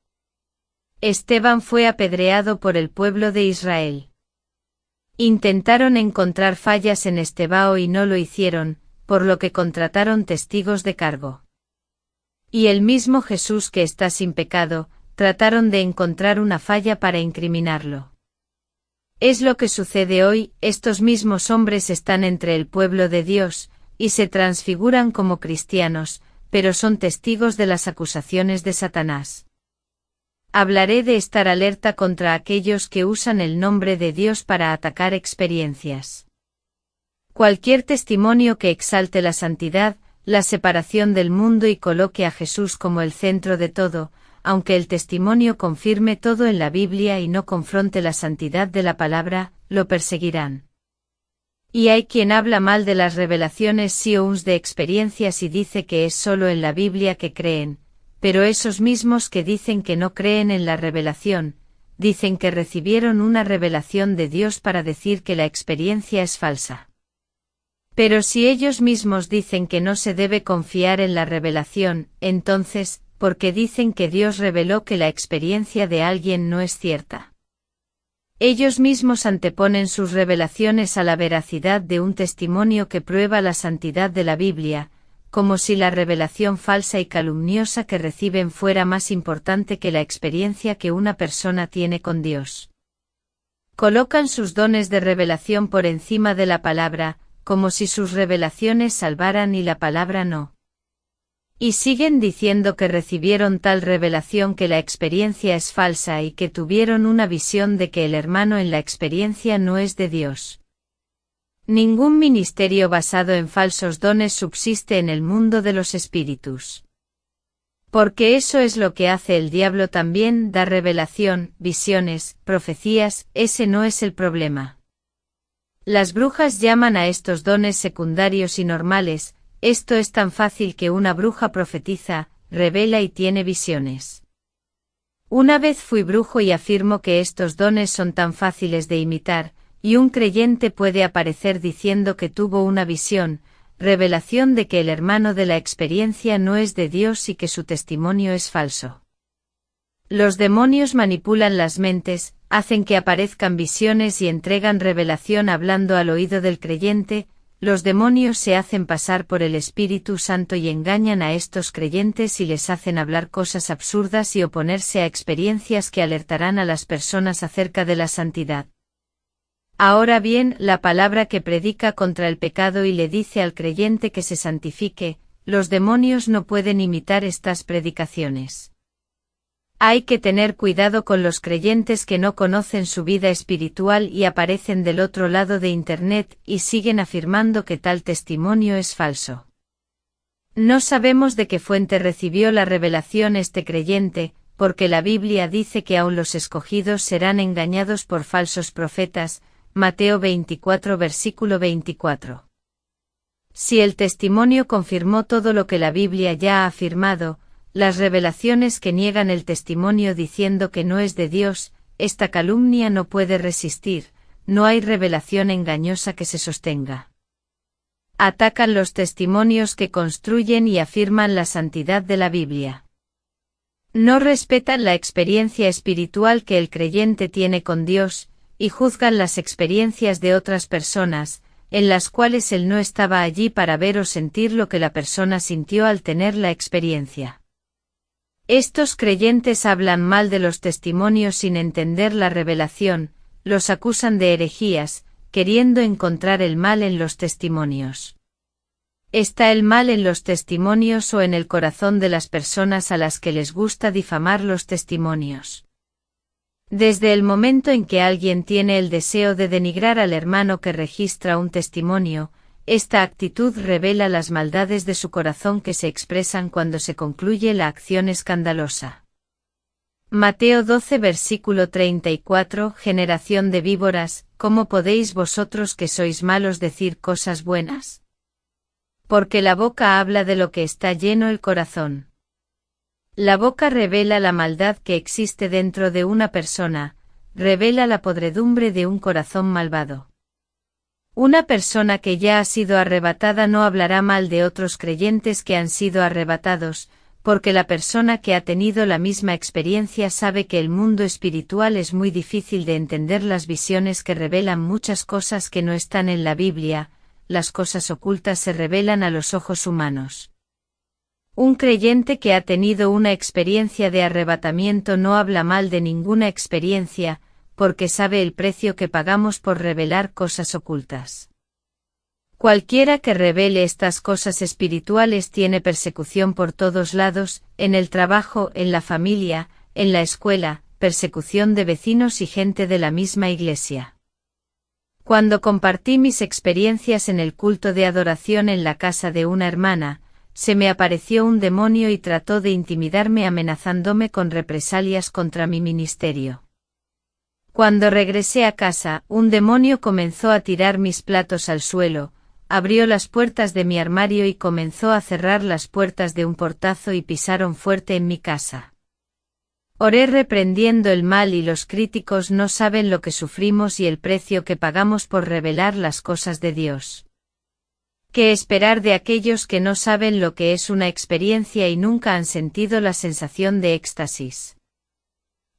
Esteban fue apedreado por el pueblo de Israel. Intentaron encontrar fallas en Estebao y no lo hicieron, por lo que contrataron testigos de cargo. Y el mismo Jesús que está sin pecado, trataron de encontrar una falla para incriminarlo. Es lo que sucede hoy, estos mismos hombres están entre el pueblo de Dios, y se transfiguran como cristianos, pero son testigos de las acusaciones de Satanás. Hablaré de estar alerta contra aquellos que usan el nombre de Dios para atacar experiencias. Cualquier testimonio que exalte la santidad, la separación del mundo y coloque a Jesús como el centro de todo, aunque el testimonio confirme todo en la Biblia y no confronte la santidad de la palabra, lo perseguirán. Y hay quien habla mal de las revelaciones Sions de experiencias y dice que es solo en la Biblia que creen, pero esos mismos que dicen que no creen en la revelación, dicen que recibieron una revelación de Dios para decir que la experiencia es falsa. Pero si ellos mismos dicen que no se debe confiar en la revelación, entonces, ¿por qué dicen que Dios reveló que la experiencia de alguien no es cierta? Ellos mismos anteponen sus revelaciones a la veracidad de un testimonio que prueba la santidad de la Biblia, como si la revelación falsa y calumniosa que reciben fuera más importante que la experiencia que una persona tiene con Dios. Colocan sus dones de revelación por encima de la palabra, como si sus revelaciones salvaran y la palabra no. Y siguen diciendo que recibieron tal revelación que la experiencia es falsa y que tuvieron una visión de que el hermano en la experiencia no es de Dios. Ningún ministerio basado en falsos dones subsiste en el mundo de los espíritus. Porque eso es lo que hace el diablo también, da revelación, visiones, profecías, ese no es el problema. Las brujas llaman a estos dones secundarios y normales. Esto es tan fácil que una bruja profetiza, revela y tiene visiones. Una vez fui brujo y afirmo que estos dones son tan fáciles de imitar, y un creyente puede aparecer diciendo que tuvo una visión, revelación de que el hermano de la experiencia no es de Dios y que su testimonio es falso. Los demonios manipulan las mentes, hacen que aparezcan visiones y entregan revelación hablando al oído del creyente. Los demonios se hacen pasar por el Espíritu Santo y engañan a estos creyentes y les hacen hablar cosas absurdas y oponerse a experiencias que alertarán a las personas acerca de la santidad. Ahora bien, la palabra que predica contra el pecado y le dice al creyente que se santifique, los demonios no pueden imitar estas predicaciones. Hay que tener cuidado con los creyentes que no conocen su vida espiritual y aparecen del otro lado de Internet y siguen afirmando que tal testimonio es falso. No sabemos de qué fuente recibió la revelación este creyente, porque la Biblia dice que aun los escogidos serán engañados por falsos profetas, Mateo 24 versículo 24. Si el testimonio confirmó todo lo que la Biblia ya ha afirmado, las revelaciones que niegan el testimonio diciendo que no es de Dios, esta calumnia no puede resistir, no hay revelación engañosa que se sostenga. Atacan los testimonios que construyen y afirman la santidad de la Biblia. No respetan la experiencia espiritual que el creyente tiene con Dios, y juzgan las experiencias de otras personas, en las cuales él no estaba allí para ver o sentir lo que la persona sintió al tener la experiencia. Estos creyentes hablan mal de los testimonios sin entender la revelación, los acusan de herejías, queriendo encontrar el mal en los testimonios. ¿Está el mal en los testimonios o en el corazón de las personas a las que les gusta difamar los testimonios? Desde el momento en que alguien tiene el deseo de denigrar al hermano que registra un testimonio, esta actitud revela las maldades de su corazón que se expresan cuando se concluye la acción escandalosa. Mateo 12 versículo 34 Generación de víboras, ¿cómo podéis vosotros que sois malos decir cosas buenas? Porque la boca habla de lo que está lleno el corazón. La boca revela la maldad que existe dentro de una persona, revela la podredumbre de un corazón malvado. Una persona que ya ha sido arrebatada no hablará mal de otros creyentes que han sido arrebatados, porque la persona que ha tenido la misma experiencia sabe que el mundo espiritual es muy difícil de entender las visiones que revelan muchas cosas que no están en la Biblia, las cosas ocultas se revelan a los ojos humanos. Un creyente que ha tenido una experiencia de arrebatamiento no habla mal de ninguna experiencia, porque sabe el precio que pagamos por revelar cosas ocultas. Cualquiera que revele estas cosas espirituales tiene persecución por todos lados, en el trabajo, en la familia, en la escuela, persecución de vecinos y gente de la misma iglesia. Cuando compartí mis experiencias en el culto de adoración en la casa de una hermana, se me apareció un demonio y trató de intimidarme amenazándome con represalias contra mi ministerio. Cuando regresé a casa, un demonio comenzó a tirar mis platos al suelo, abrió las puertas de mi armario y comenzó a cerrar las puertas de un portazo y pisaron fuerte en mi casa. Oré reprendiendo el mal y los críticos no saben lo que sufrimos y el precio que pagamos por revelar las cosas de Dios. ¿Qué esperar de aquellos que no saben lo que es una experiencia y nunca han sentido la sensación de éxtasis?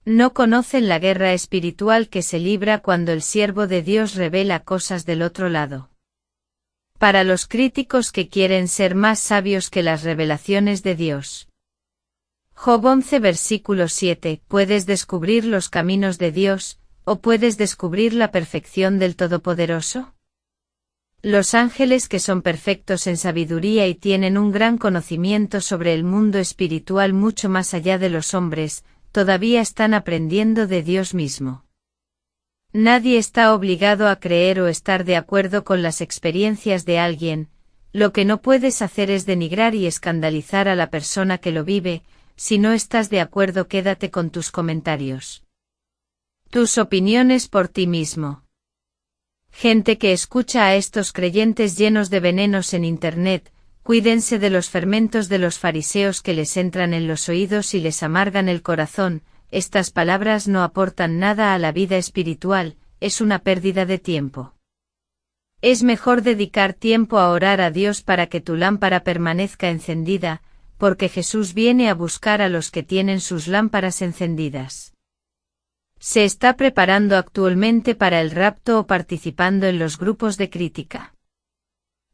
No conocen la guerra espiritual que se libra cuando el siervo de Dios revela cosas del otro lado. Para los críticos que quieren ser más sabios que las revelaciones de Dios. Job 11 versículo 7 ¿Puedes descubrir los caminos de Dios, o puedes descubrir la perfección del Todopoderoso? Los ángeles que son perfectos en sabiduría y tienen un gran conocimiento sobre el mundo espiritual mucho más allá de los hombres, todavía están aprendiendo de Dios mismo. Nadie está obligado a creer o estar de acuerdo con las experiencias de alguien, lo que no puedes hacer es denigrar y escandalizar a la persona que lo vive, si no estás de acuerdo quédate con tus comentarios. Tus opiniones por ti mismo. Gente que escucha a estos creyentes llenos de venenos en Internet, cuídense de los fermentos de los fariseos que les entran en los oídos y les amargan el corazón, estas palabras no aportan nada a la vida espiritual, es una pérdida de tiempo. Es mejor dedicar tiempo a orar a Dios para que tu lámpara permanezca encendida, porque Jesús viene a buscar a los que tienen sus lámparas encendidas. Se está preparando actualmente para el rapto o participando en los grupos de crítica.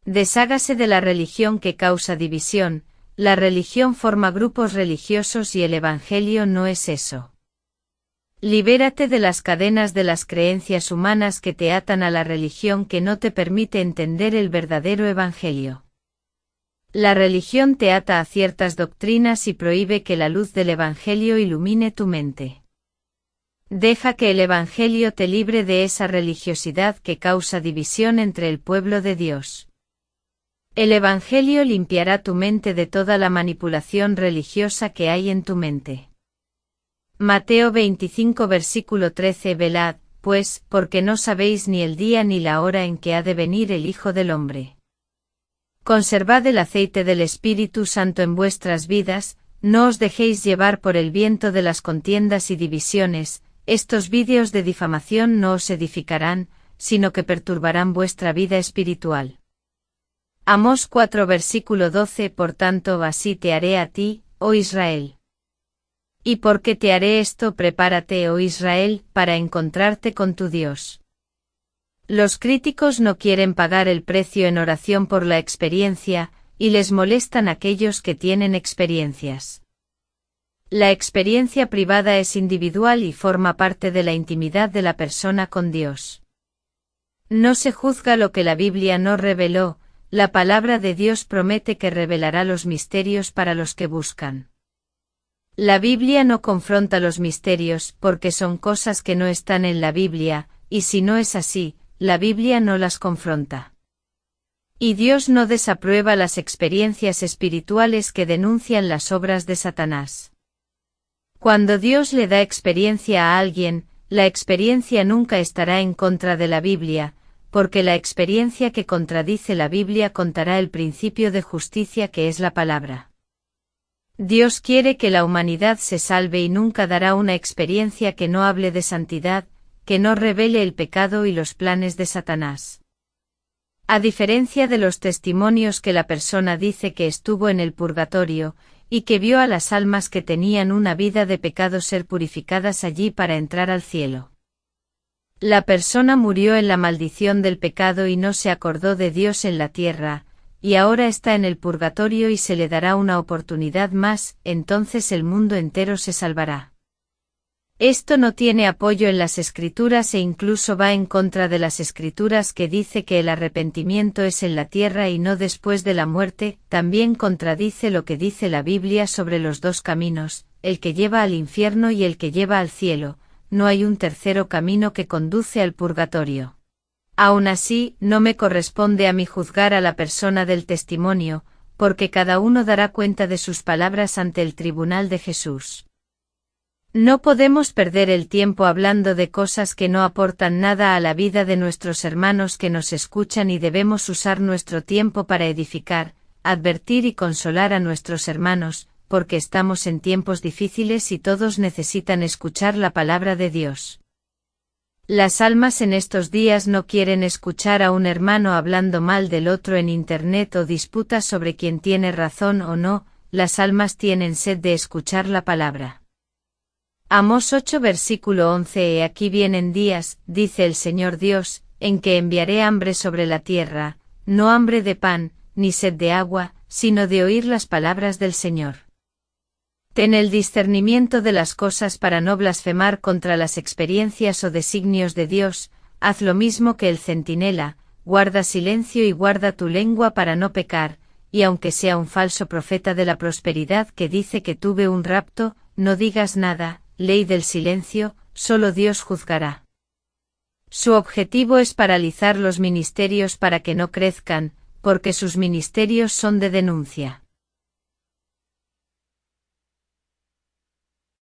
Deshágase de la religión que causa división, la religión forma grupos religiosos y el Evangelio no es eso. Libérate de las cadenas de las creencias humanas que te atan a la religión que no te permite entender el verdadero Evangelio. La religión te ata a ciertas doctrinas y prohíbe que la luz del Evangelio ilumine tu mente. Deja que el Evangelio te libre de esa religiosidad que causa división entre el pueblo de Dios. El Evangelio limpiará tu mente de toda la manipulación religiosa que hay en tu mente. Mateo 25 versículo 13 Velad, pues, porque no sabéis ni el día ni la hora en que ha de venir el Hijo del Hombre. Conservad el aceite del Espíritu Santo en vuestras vidas, no os dejéis llevar por el viento de las contiendas y divisiones, estos vídeos de difamación no os edificarán, sino que perturbarán vuestra vida espiritual. Amós 4 versículo 12 Por tanto así te haré a ti, oh Israel. ¿Y por qué te haré esto? Prepárate, oh Israel, para encontrarte con tu Dios. Los críticos no quieren pagar el precio en oración por la experiencia, y les molestan aquellos que tienen experiencias. La experiencia privada es individual y forma parte de la intimidad de la persona con Dios. No se juzga lo que la Biblia no reveló, la palabra de Dios promete que revelará los misterios para los que buscan. La Biblia no confronta los misterios porque son cosas que no están en la Biblia, y si no es así, la Biblia no las confronta. Y Dios no desaprueba las experiencias espirituales que denuncian las obras de Satanás. Cuando Dios le da experiencia a alguien, la experiencia nunca estará en contra de la Biblia, porque la experiencia que contradice la Biblia contará el principio de justicia que es la palabra. Dios quiere que la humanidad se salve y nunca dará una experiencia que no hable de santidad, que no revele el pecado y los planes de Satanás. A diferencia de los testimonios que la persona dice que estuvo en el purgatorio, y que vio a las almas que tenían una vida de pecado ser purificadas allí para entrar al cielo. La persona murió en la maldición del pecado y no se acordó de Dios en la tierra, y ahora está en el purgatorio y se le dará una oportunidad más, entonces el mundo entero se salvará. Esto no tiene apoyo en las Escrituras e incluso va en contra de las Escrituras que dice que el arrepentimiento es en la tierra y no después de la muerte, también contradice lo que dice la Biblia sobre los dos caminos, el que lleva al infierno y el que lleva al cielo, no hay un tercero camino que conduce al purgatorio. Aún así, no me corresponde a mí juzgar a la persona del testimonio, porque cada uno dará cuenta de sus palabras ante el tribunal de Jesús. No podemos perder el tiempo hablando de cosas que no aportan nada a la vida de nuestros hermanos que nos escuchan y debemos usar nuestro tiempo para edificar, advertir y consolar a nuestros hermanos, porque estamos en tiempos difíciles y todos necesitan escuchar la palabra de Dios. Las almas en estos días no quieren escuchar a un hermano hablando mal del otro en internet o disputas sobre quién tiene razón o no, las almas tienen sed de escuchar la palabra. Amós 8 versículo 11 He aquí vienen días, dice el Señor Dios, en que enviaré hambre sobre la tierra, no hambre de pan, ni sed de agua, sino de oír las palabras del Señor. Ten el discernimiento de las cosas para no blasfemar contra las experiencias o designios de Dios, haz lo mismo que el centinela, guarda silencio y guarda tu lengua para no pecar, y aunque sea un falso profeta de la prosperidad que dice que tuve un rapto, no digas nada. Ley del silencio, solo Dios juzgará. Su objetivo es paralizar los ministerios para que no crezcan, porque sus ministerios son de denuncia.